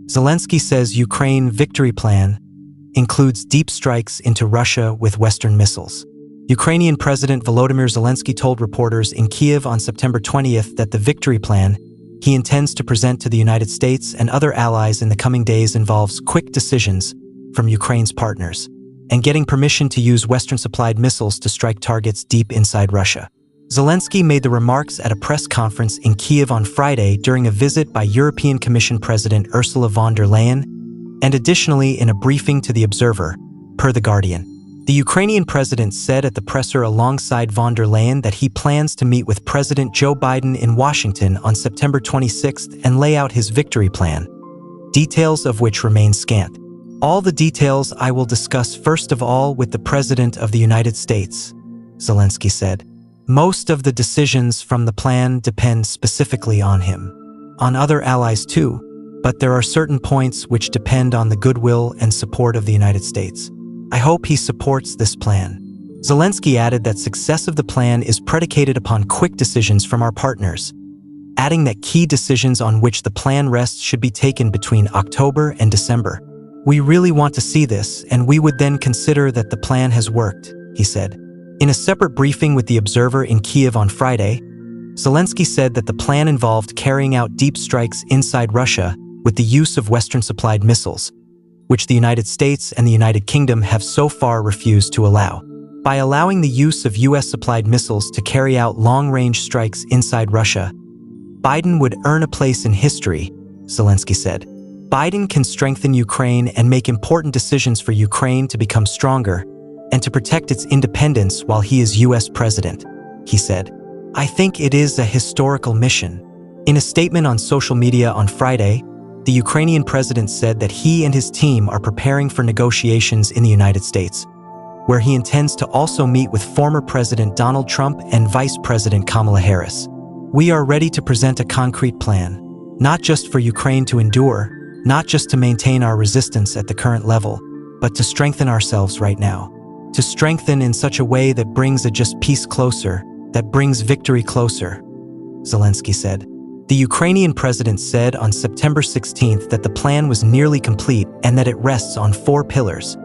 Zelenskyy says Ukraine victory plan includes deep strikes into Russia with Western missiles. Ukrainian President Volodymyr Zelenskyy told reporters in Kyiv on September 20th that the victory plan he intends to present to the United States and other allies in the coming days involves quick decisions from Ukraine's partners and getting permission to use Western-supplied missiles to strike targets deep inside Russia. Zelenskyy made the remarks at a press conference in Kyiv on Friday during a visit by European Commission President Ursula von der Leyen and additionally in a briefing to The Observer, per The Guardian. The Ukrainian president said at the presser alongside von der Leyen that he plans to meet with President Joe Biden in Washington on September 26th and lay out his victory plan, details of which remain scant. All the details I will discuss first of all with the President of the United States, Zelenskyy said. Most of the decisions from the plan depend specifically on him. On other allies too, but there are certain points which depend on the goodwill and support of the United States. I hope he supports this plan. Zelenskyy added that success of the plan is predicated upon quick decisions from our partners, adding that key decisions on which the plan rests should be taken between October and December. We really want to see this, and we would then consider that the plan has worked, he said. In a separate briefing with The Observer in Kyiv on Friday, Zelenskyy said that the plan involved carrying out deep strikes inside Russia with the use of Western-supplied missiles, which the United States and the United Kingdom have so far refused to allow. By allowing the use of US-supplied missiles to carry out long-range strikes inside Russia, Biden would earn a place in history, Zelenskyy said. Biden can strengthen Ukraine and make important decisions for Ukraine to become stronger and to protect its independence while he is US president, he said. I think it is a historical mission. In a statement on social media on Friday, the Ukrainian president said that he and his team are preparing for negotiations in the United States, where he intends to also meet with former President Donald Trump and Vice President Kamala Harris. We are ready to present a concrete plan, not just for Ukraine to endure, not just to maintain our resistance at the current level, but to strengthen ourselves right now. To strengthen in such a way that brings a just peace closer, that brings victory closer, Zelenskyy said. The Ukrainian president said on September 16th that the plan was nearly complete and that it rests on 4 pillars: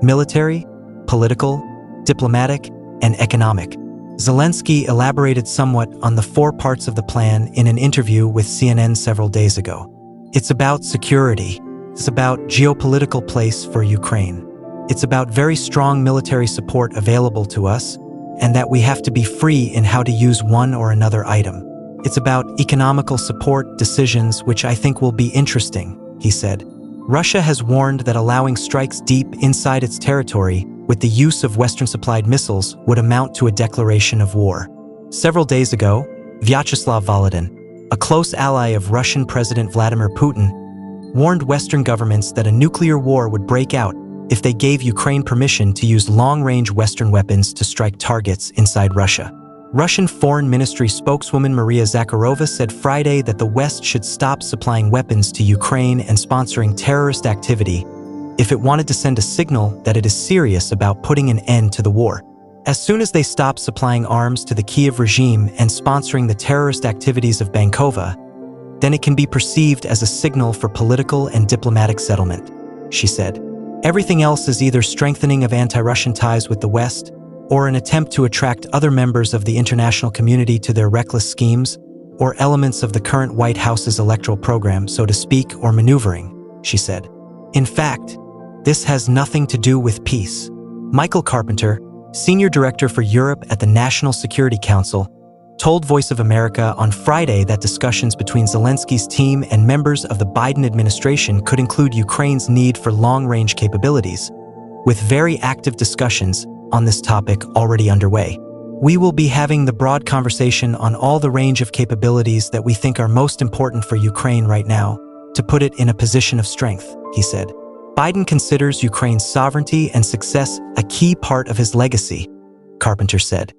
military, political, diplomatic, and economic. Zelenskyy elaborated somewhat on the 4 parts of the plan in an interview with CNN several days ago. It's about security. It's about geopolitical place for Ukraine. It's about very strong military support available to us, and that we have to be free in how to use one or another item. It's about economical support decisions, which I think will be interesting, he said. Russia has warned that allowing strikes deep inside its territory with the use of Western-supplied missiles would amount to a declaration of war. Several days ago, Vyacheslav Volodin, a close ally of Russian President Vladimir Putin, warned Western governments that a nuclear war would break out if they gave Ukraine permission to use long-range Western weapons to strike targets inside Russia. Russian Foreign Ministry spokeswoman Maria Zakharova said Friday that the West should stop supplying weapons to Ukraine and sponsoring terrorist activity if it wanted to send a signal that it is serious about putting an end to the war. As soon as they stop supplying arms to the Kyiv regime and sponsoring the terrorist activities of Bankova, then it can be perceived as a signal for political and diplomatic settlement, she said. Everything else is either strengthening of anti-Russian ties with the West or an attempt to attract other members of the international community to their reckless schemes, or elements of the current White House's electoral program, so to speak, or maneuvering, she said. In fact, this has nothing to do with peace. Michael Carpenter, Senior Director for Europe at the National Security Council, told Voice of America on Friday that discussions between Zelenskyy's team and members of the Biden administration could include Ukraine's need for long-range capabilities, with very active discussions on this topic already underway. We will be having the broad conversation on all the range of capabilities that we think are most important for Ukraine right now, to put it in a position of strength, he said. Biden considers Ukraine's sovereignty and success a key part of his legacy, Carpenter said.